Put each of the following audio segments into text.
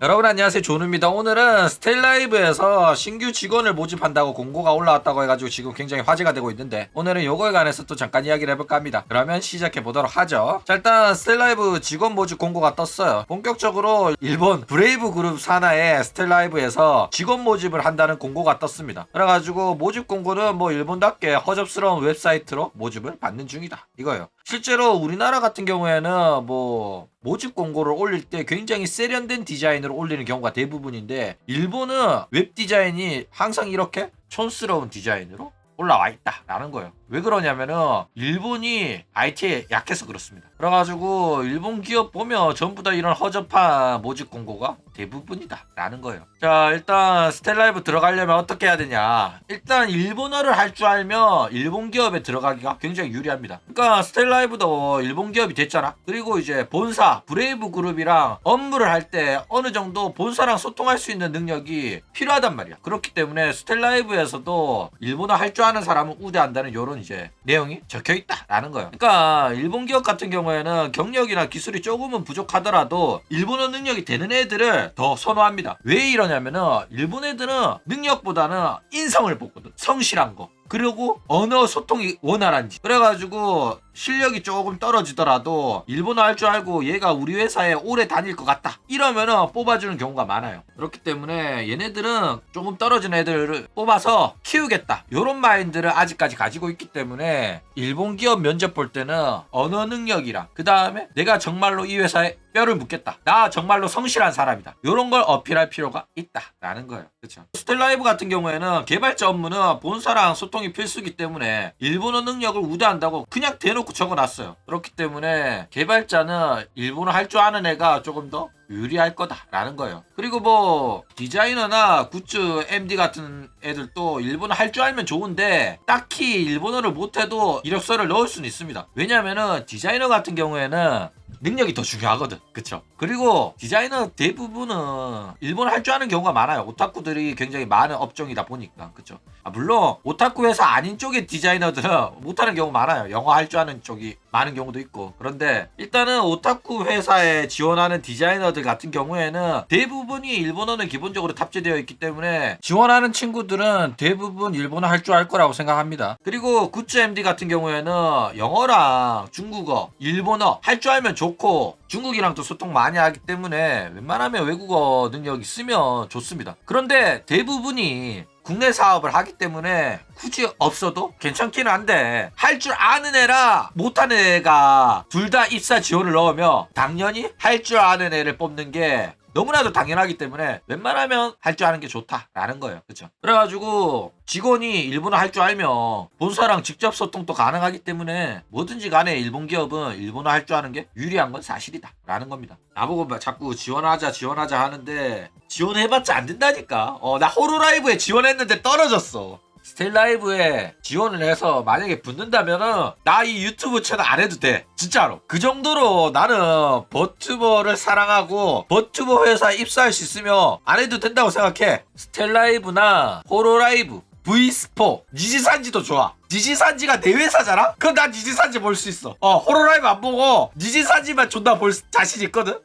여러분 안녕하세요, 존우입니다. 오늘은 스텔라이브에서 신규 직원을 모집한다고 공고가 올라왔다고 해가지고 지금 굉장히 화제가 되고 있는데, 오늘은 요거에 관해서 또 잠깐 이야기를 해볼까 합니다. 그러면 시작해 보도록 하죠. 자, 일단 스텔라이브 직원 모집 공고가 떴어요. 본격적으로 일본 브레이브 그룹 산하의 스텔라이브에서 직원 모집을 한다는 공고가 떴습니다. 그래가지고 모집 공고는 뭐 일본답게 허접스러운 웹사이트로 모집을 받는 중이다, 이거예요. 실제로 우리나라 같은 경우에는 뭐 모집 공고를 올릴 때 굉장히 세련된 디자인으로 올리는 경우가 대부분인데, 일본은 웹 디자인이 항상 이렇게 촌스러운 디자인으로 올라와 있다라는 거예요. 왜 그러냐면은 일본이 IT에 약해서 그렇습니다. 그래가지고 일본 기업 보면 전부 다 이런 허접한 모집 공고가 대부분이다 라는 거예요. 자, 일단 스텔라이브 들어가려면 어떻게 해야 되냐. 일단 일본어를 할 줄 알면 일본 기업에 들어가기가 굉장히 유리합니다. 그러니까 스텔라이브도 일본 기업이 됐잖아. 그리고 이제 본사 브레이브 그룹이랑 업무를 할 때 어느 정도 본사랑 소통할 수 있는 능력이 필요하단 말이야. 그렇기 때문에 스텔라이브에서도 일본어 할 줄 아는 사람은 우대한다는 요런 이제 내용이 적혀 있다라는 거예요. 그러니까 일본 기업 같은 경우에는 경력이나 기술이 조금은 부족하더라도 일본어 능력이 되는 애들을 더 선호합니다. 왜 이러냐면은 일본 애들은 능력보다는 인성을 보거든. 성실한 거. 그리고 언어 소통이 원활한지. 그래가지고 실력이 조금 떨어지더라도 일본어 할 줄 알고 얘가 우리 회사에 오래 다닐 것 같다, 이러면은 뽑아주는 경우가 많아요. 그렇기 때문에 얘네들은 조금 떨어진 애들을 뽑아서 키우겠다, 요런 마인드를 아직까지 가지고 있기 때문에 일본 기업 면접 볼 때는 언어 능력이랑 그 다음에 내가 정말로 이 회사에 뼈를 묻겠다, 나 정말로 성실한 사람이다, 요런 걸 어필할 필요가 있다라는 거예요. 그렇죠. 스텔라이브 같은 경우에는 개발자 업무는 본사랑 소통이 필수이기 때문에 일본어 능력을 우대한다고 그냥 대놓고 적어놨어요. 그렇기 때문에 개발자는 일본어 할 줄 아는 애가 조금 더 유리할 거다라는 거예요. 그리고 뭐 디자이너나 굿즈 MD 같은 애들도 일본어 할 줄 알면 좋은데 딱히 일본어를 못해도 이력서를 넣을 수는 있습니다. 왜냐면은 디자이너 같은 경우에는 능력이 더 중요하거든. 그쵸? 그리고 디자이너 대부분은 일본어 할 줄 아는 경우가 많아요. 오타쿠들이 굉장히 많은 업종이다 보니까. 그쵸? 물론 오타쿠 회사 아닌 쪽의 디자이너들은 못하는 경우 많아요. 영어 할 줄 아는 쪽이 많은 경우도 있고. 그런데 일단은 오타쿠 회사에 지원하는 디자이너들 같은 경우에는 대부분이 일본어는 기본적으로 탑재되어 있기 때문에 지원하는 친구들은 대부분 일본어 할 줄 알 거라고 생각합니다. 그리고 굿즈 MD 같은 경우에는 영어랑 중국어, 일본어 할 줄 알면 좋고, 중국이랑도 소통 많이 하기 때문에 웬만하면 외국어 능력 있으면 좋습니다. 그런데 대부분이 국내 사업을 하기 때문에 굳이 없어도 괜찮기는 한데, 할 줄 아는 애라 못하는 애가 둘 다 입사 지원을 넣으면 당연히 할 줄 아는 애를 뽑는 게 너무나도 당연하기 때문에 웬만하면 할 줄 아는 게 좋다라는 거예요. 그쵸? 그래가지고 직원이 일본어 할 줄 알면 본사랑 직접 소통도 가능하기 때문에 뭐든지 간에 일본 기업은 일본어 할 줄 아는 게 유리한 건 사실이다 라는 겁니다. 나보고 자꾸 지원하자 하는데 지원해봤자 안 된다니까. 나 호로라이브에 지원했는데 떨어졌어. 스텔라이브에 지원을 해서 만약에 붙는다면은 나 이 유튜브 채널 안 해도 돼. 진짜로. 그 정도로 나는 버튜버를 사랑하고 버튜버 회사에 입사할 수 있으면 안 해도 된다고 생각해. 스텔라이브나 호로라이브, V스포, 니지산지도 좋아. 니지산지가 내 회사잖아? 그럼 난 니지산지 볼 수 있어. 호로라이브 안 보고 니지산지만 존나 볼 자신 있거든?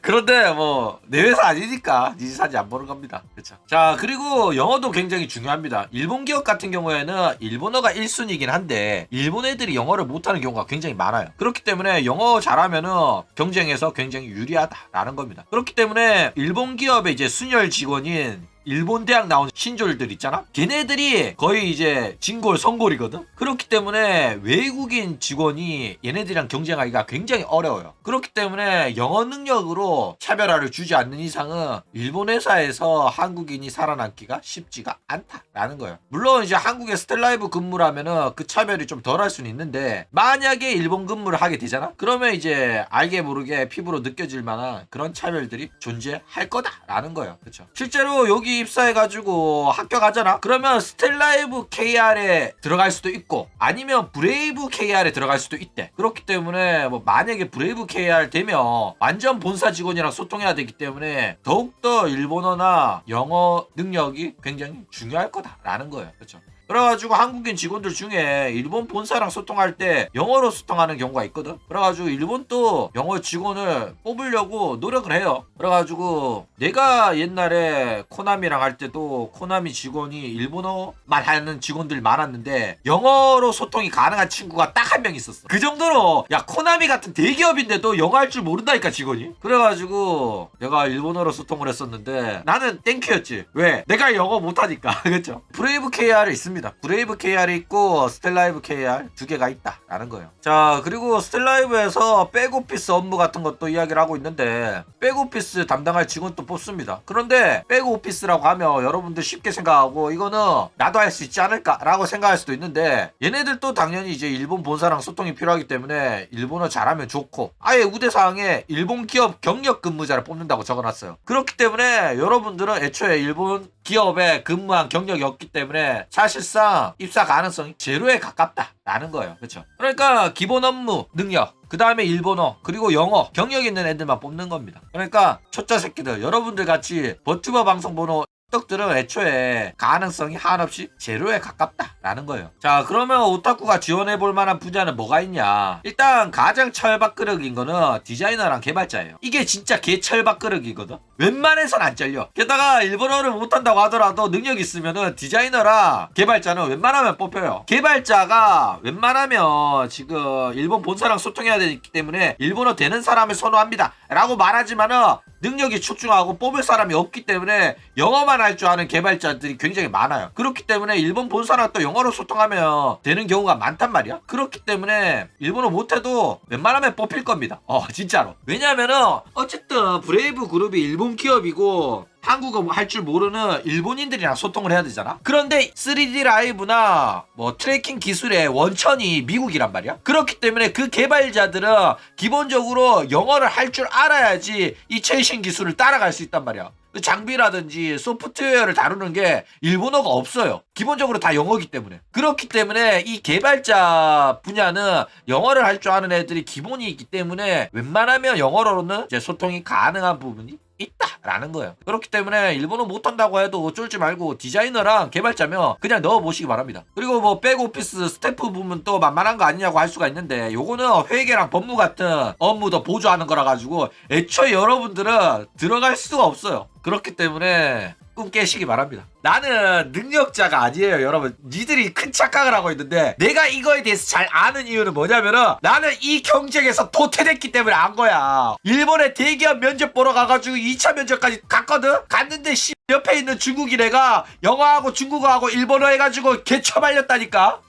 그런데 뭐 내 회사 아니니까 니지산지 안 보는 겁니다. 그쵸? 자, 그리고 영어도 굉장히 중요합니다. 일본 기업 같은 경우에는 일본어가 1순위이긴 한데 일본 애들이 영어를 못하는 경우가 굉장히 많아요. 그렇기 때문에 영어 잘하면은 경쟁에서 굉장히 유리하다라는 겁니다. 그렇기 때문에 일본 기업의 이제 순혈 직원인 일본 대학 나온 신졸들 있잖아? 걔네들이 거의 이제 진골 성골이거든? 그렇기 때문에 외국인 직원이 얘네들이랑 경쟁하기가 굉장히 어려워요. 그렇기 때문에 영어 능력으로 차별화를 주지 않는 이상은 일본 회사에서 한국인이 살아남기가 쉽지가 않다라는 거예요. 물론 이제 한국에 스텔라이브 근무라면은 그 차별이 좀 덜 할 수는 있는데, 만약에 일본 근무를 하게 되잖아? 그러면 이제 알게 모르게 피부로 느껴질 만한 그런 차별들이 존재할 거다라는 거예요. 그쵸? 실제로 여기 입사해가지고 합격하잖아? 그러면 스텔라이브 KR에 들어갈 수도 있고 아니면 브레이브 KR에 들어갈 수도 있대. 그렇기 때문에 뭐 만약에 브레이브 KR 되면 완전 본사 직원이랑 소통해야 되기 때문에 더욱더 일본어나 영어 능력이 굉장히 중요할 거다라는 거예요. 그렇죠? 그래가지고 한국인 직원들 중에 일본 본사랑 소통할 때 영어로 소통하는 경우가 있거든. 그래가지고 일본도 영어 직원을 뽑으려고 노력을 해요. 그래가지고 내가 옛날에 코나미랑 할 때도 코나미 직원이 일본어만 하는 직원들 많았는데 영어로 소통이 가능한 친구가 딱 한 명 있었어. 그 정도로 야 코나미 같은 대기업인데도 영어 할 줄 모른다니까 직원이. 그래가지고 내가 일본어로 소통을 했었는데 나는 땡큐였지. 왜? 내가 영어 못하니까. 그렇죠? 브레이브 KR이 있습니다. 브레이브 KR이 있고 스텔라이브 KR 두 개가 있다라는 거예요. 자, 그리고 스텔라이브에서 백오피스 업무 같은 것도 이야기를 하고 있는데 백오피스 담당할 직원도 뽑습니다. 그런데 백오피스라고 하면 여러분들 쉽게 생각하고 이거는 나도 할 수 있지 않을까라고 생각할 수도 있는데 얘네들도 당연히 이제 일본 본사랑 소통이 필요하기 때문에 일본어 잘하면 좋고 아예 우대사항에 일본 기업 경력 근무자를 뽑는다고 적어놨어요. 그렇기 때문에 여러분들은 애초에 일본 기업에 근무한 경력이 없기 때문에 사실상 입사 가능성이 제로에 가깝다라는 거예요. 그렇죠? 그러니까 기본 업무 능력, 그 다음에 일본어, 그리고 영어 경력 있는 애들만 뽑는 겁니다. 그러니까 초짜 새끼들, 여러분들 같이 버튜버 방송 보는 떡들은 애초에 가능성이 한없이 제로에 가깝다라는 거예요. 자, 그러면 오타쿠가 지원해볼 만한 분야는 뭐가 있냐? 일단 가장 철밥그릇인 거는 디자이너랑 개발자예요. 이게 진짜 개철밥그릇이거든. 웬만해선 안 잘려. 게다가 일본어를 못한다고 하더라도 능력 있으면은 디자이너랑 개발자는 웬만하면 뽑혀요. 개발자가 웬만하면 지금 일본 본사랑 소통해야 되기 때문에 일본어 되는 사람을 선호합니다 라고 말하지만은 능력이 출중하고 뽑을 사람이 없기 때문에 영어만 할 줄 아는 개발자들이 굉장히 많아요. 그렇기 때문에 일본 본사랑 또 영어로 소통하면 되는 경우가 많단 말이야. 그렇기 때문에 일본어 못해도 웬만하면 뽑힐 겁니다. 진짜로. 왜냐면은 어쨌든 브레이브 그룹이 일본 기업이고 한국어 할 줄 모르는 일본인들이랑 소통을 해야 되잖아. 그런데 3D 라이브나 뭐 트래킹 기술의 원천이 미국이란 말이야. 그렇기 때문에 그 개발자들은 기본적으로 영어를 할 줄 알아야지 이 최신 기술을 따라갈 수 있단 말이야. 장비라든지 소프트웨어를 다루는 게 일본어가 없어요. 기본적으로 다 영어기 때문에. 그렇기 때문에 이 개발자 분야는 영어를 할 줄 아는 애들이 기본이 있기 때문에 웬만하면 영어로는 이제 소통이 가능한 부분이 있다라는 거예요. 그렇기 때문에 일본어 못한다고 해도 쫄지 말고 디자이너랑 개발자면 그냥 넣어보시기 바랍니다. 그리고 뭐 백오피스 스태프 부분도 만만한 거 아니냐고 할 수가 있는데 요거는 회계랑 법무 같은 업무도 보조하는 거라 가지고 애초에 여러분들은 들어갈 수가 없어요. 그렇기 때문에 꿈 깨시기 바랍니다. 나는 능력자가 아니에요, 여러분. 니들이 큰 착각을 하고 있는데 내가 이거에 대해서 잘 아는 이유는 뭐냐면은 나는 이 경쟁에서 도태됐기 때문에 안 거야. 일본의 대기업 면접 보러 가가지고 2차 면접까지 갔거든? 갔는데 옆에 있는 중국인 애가 영어하고 중국어하고 일본어 해가지고 개처발렸다니까.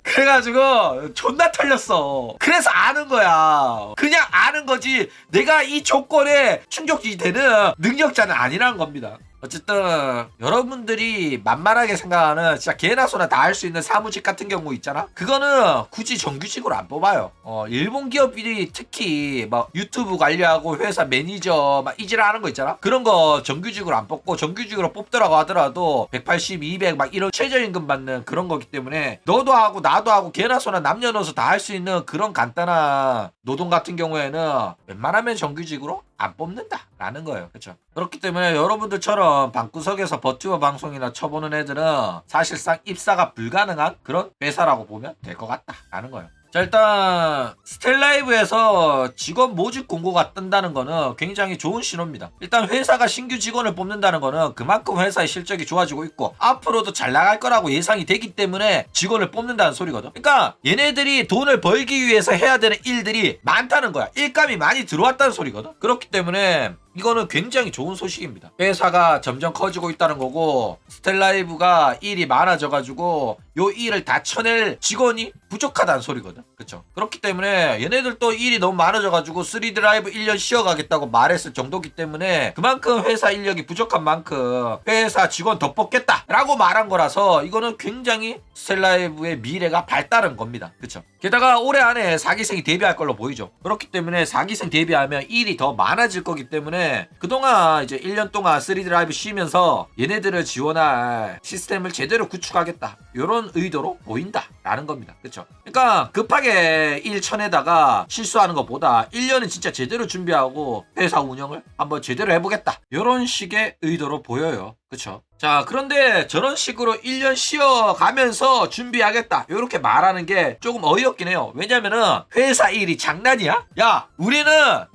그래가지고 존나 털렸어. 그래서 아는 거야. 그냥 아는 거지 내가 이 조건에 충족이 되는 능력자는 아니라는 겁니다. 어쨌든 여러분들이 만만하게 생각하는 진짜 개나 소나 다 할 수 있는 사무직 같은 경우 있잖아. 그거는 굳이 정규직으로 안 뽑아요. 일본 기업들이 특히 막 유튜브 관리하고 회사 매니저 막 이질하는 거 있잖아. 그런 거 정규직으로 안 뽑고 정규직으로 뽑더라고 하더라도 180, 200 막 이런 최저임금 받는 그런 거기 때문에 너도 하고 나도 하고 개나 소나 남녀노소 다 할 수 있는 그런 간단한 노동 같은 경우에는 웬만하면 정규직으로 안 뽑는다라는 거예요. 그렇죠? 그렇기 때문에 여러분들처럼 방구석에서 버튜버 방송이나 쳐보는 애들은 사실상 입사가 불가능한 그런 회사라고 보면 될 것 같다라는 거예요. 자, 일단 스텔라이브에서 직원 모집 공고가 뜬다는 거는 굉장히 좋은 신호입니다. 일단 회사가 신규 직원을 뽑는다는 거는 그만큼 회사의 실적이 좋아지고 있고 앞으로도 잘 나갈 거라고 예상이 되기 때문에 직원을 뽑는다는 소리거든. 그러니까 얘네들이 돈을 벌기 위해서 해야 되는 일들이 많다는 거야. 일감이 많이 들어왔다는 소리거든. 그렇기 때문에 이거는 굉장히 좋은 소식입니다. 회사가 점점 커지고 있다는 거고 스텔라이브가 일이 많아져가지고 요 일을 다 쳐낼 직원이 부족하다는 소리거든. 그쵸? 그렇기 때문에 얘네들도 일이 너무 많아져가지고 3D 라이브 1년 쉬어가겠다고 말했을 정도기 때문에 그만큼 회사 인력이 부족한 만큼 회사 직원 더 뽑겠다 라고 말한 거라서 이거는 굉장히 스텔라이브의 미래가 밝다는 겁니다. 그쵸? 게다가 올해 안에 4기생이 데뷔할 걸로 보이죠. 그렇기 때문에 4기생 데뷔하면 일이 더 많아질 거기 때문에 그동안 이제 1년 동안 3D 라이브 쉬면서 얘네들을 지원할 시스템을 제대로 구축하겠다. 이런 의도로 보인다라는 겁니다. 그쵸? 그러니까 급하게 1천에다가 실수하는 것보다 1년은 진짜 제대로 준비하고 회사 운영을 한번 제대로 해보겠다. 이런 식의 의도로 보여요. 그쵸? 자, 그런데 저런 식으로 1년 쉬어가면서 준비하겠다 이렇게 말하는 게 조금 어이없긴 해요. 왜냐면은 회사 일이 장난이야? 야, 우리는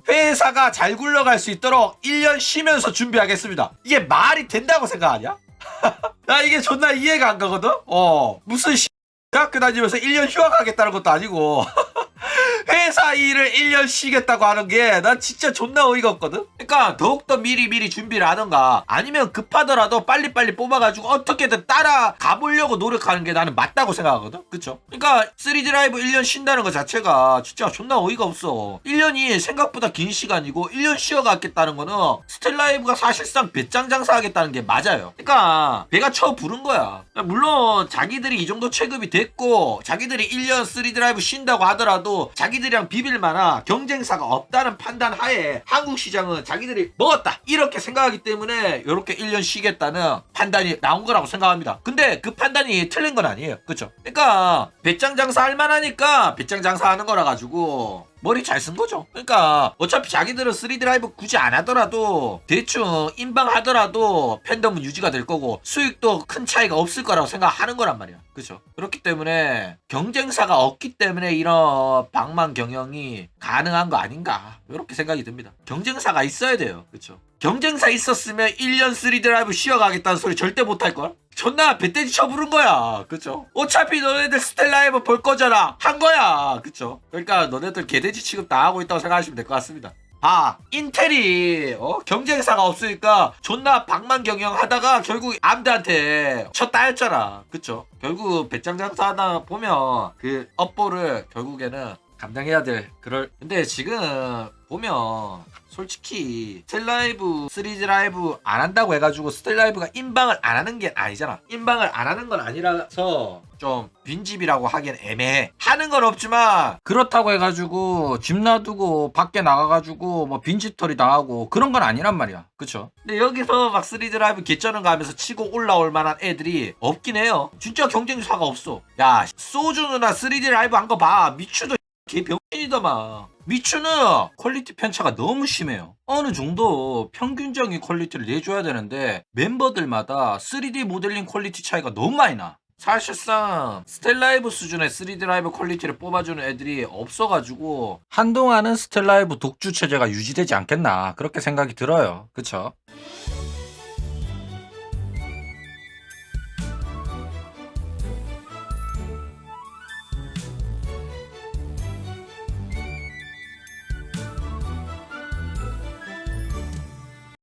회사가 잘 굴러갈 수 있도록 1년 쉬면서 준비하겠습니다. 이게 말이 된다고 생각하냐? 나 이게 존나 이해가 안 가거든? 무슨 대학교 다니면서 1년 휴학하겠다는 것도 아니고 회사 일을 1년 쉬겠다고 하는 게 난 진짜 존나 어이가 없거든? 그러니까 더욱더 미리 준비를 하던가 아니면 급하더라도 빨리빨리 뽑아가지고 어떻게든 따라가 보려고 노력하는 게 나는 맞다고 생각하거든? 그쵸? 그러니까 3D 라이브 1년 쉰다는 것 자체가 진짜 존나 어이가 없어. 1년이 생각보다 긴 시간이고 1년 쉬어갔겠다는 거는 스텔라이브가 사실상 배짱 장사하겠다는 게 맞아요. 그러니까 배가 쳐 부른 거야. 물론 자기들이 이 정도 체급이 됐고 자기들이 1년 3D 라이브 쉰다고 하더라도 자기들이랑 비빌 만한 경쟁사가 없다는 판단 하에 한국 시장은 자기들이 먹었다 이렇게 생각하기 때문에 이렇게 1년 쉬겠다는 판단이 나온 거라고 생각합니다. 근데 그 판단이 틀린 건 아니에요. 그쵸? 그러니까 배짱 장사 할 만하니까 배짱 장사 하는 거라 가지고 머리 잘 쓴 거죠. 그러니까 어차피 자기들은 3D 라이브 굳이 안 하더라도 대충 인방하더라도 팬덤은 유지가 될 거고 수익도 큰 차이가 없을 거라고 생각하는 거란 말이야. 그렇죠? 그렇기 때문에 경쟁사가 없기 때문에 이런 방만 경영이 가능한 거 아닌가 이렇게 생각이 듭니다. 경쟁사가 있어야 돼요. 그렇죠? 경쟁사 있었으면 1년 3D 라이브 쉬어가겠다는 소리 절대 못할걸? 존나 배때지 쳐부른 거야. 그쵸? 어차피 너네들 스텔라이브 볼 거잖아. 한 거야. 그쵸? 그러니까 너네들 개돼지 취급 당하고 있다고 생각하시면 될 것 같습니다. 인텔이 경쟁사가 없으니까 존나 방만 경영하다가 결국 암드한테 첫 따였잖아. 그쵸? 결국 배짱 장사하다 보면 그 업보를 결국에는 감당해야 될 근데 지금 보면 솔직히 스텔라이브 3D 라이브 안 한다고 해가지고 스텔라이브가 인방을 안 하는 게 아니잖아. 인방을 안 하는 건 아니라서 좀 빈집이라고 하기엔 애매해. 하는 건 없지만 그렇다고 해가지고 집 놔두고 밖에 나가가지고 뭐 빈집털이 당하고 그런 건 아니란 말이야. 그쵸? 근데 여기서 막 3D 라이브 개쩌는 거 하면서 치고 올라올 만한 애들이 없긴 해요. 진짜 경쟁사가 없어. 야, 소주 누나 3D 라이브 한 거 봐. 미추도 개 병신이더만. 미추는 퀄리티 편차가 너무 심해요. 어느 정도 평균적인 퀄리티를 내줘야 되는데 멤버들마다 3D 모델링 퀄리티 차이가 너무 많이 나. 사실상 스텔라이브 수준의 3D 라이브 퀄리티를 뽑아주는 애들이 없어가지고 한동안은 스텔라이브 독주 체제가 유지되지 않겠나 그렇게 생각이 들어요. 그쵸?